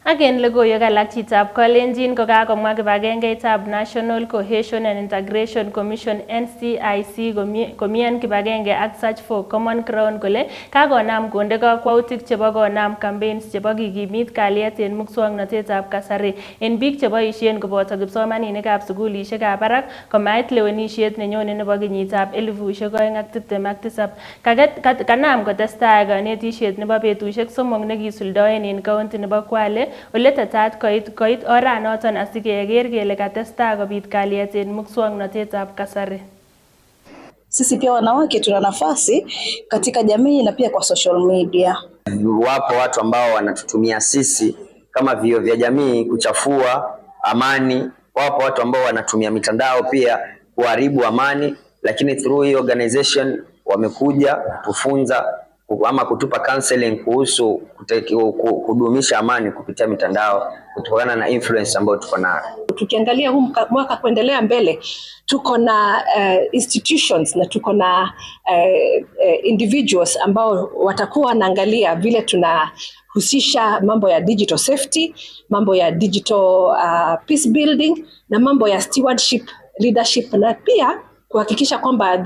Again, logoiwek alak chitab Kalenjin kokakomwa kibagengeitab National Cohesion and Integration Commission NCIC komien kibagenge ak Search for Common Ground kole kakonam konde kakwautik chebo konam campaigns chebo kikimit kalyet en muswoknotetab kasari en biik cheboisien koboto kipsomaninikab sukulishekab barak komait lewenisiet nenyone nebo kenyitab 2027. Kanam kotestai kanetisiet nebo betusiek 3 nekisuldoen en county nebo Kwale ole tetat koit oranoton asikeker kele katestai kobit kalyet en muswoknotetab kasari. Sisi pia wanawake tuna nafasi katika jamii na pia kwa social media. Wapo watu ambao wanatutumia sisi kama vioo vya jamii kuchafua amani. Wapo watu ambao wanatumia mitandao pia kuharibu amani, lakini through hii organization wamekuja kutufunza ama kutupa counseling kuhusu kudumisha amani kupitia mitandao kutokana na influence ambayo tuko nayo. Tukiangalia huu mwaka kuendelea mbele, tuko na institutions na tuko na individuals ambao watakuwa wanaangalia vile tunahusisha mambo ya digital safety, mambo ya digital peace building na mambo ya stewardship, leadership na pia kuhakikisha kwamba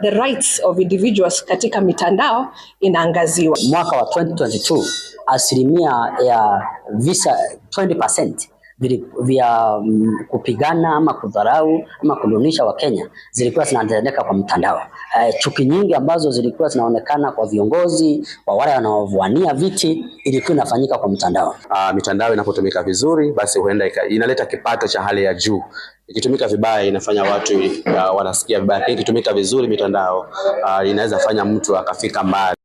the rights of individuals katika mitandao inaangaziwa. Mwaka wa 2022 asilimia ya visa 20% vya kupigana ama kudharau ama kudunisha wa Kenya zilikuwa zinatendeka kwa mtandao. Chuki nyingi ambazo zilikuwa zinaonekana kwa viongozi, kwa wale wanaowania viti, ilikuwa inafanyika kwa mtandao. Mitandao inapotumika vizuri basi huenda inaleta kipato cha hali ya juu. Ikitumika vibaya inafanya watu wanasikia vibaya. Ikitumika vizuri mitandao inaweza fanya mtu akafika mbali.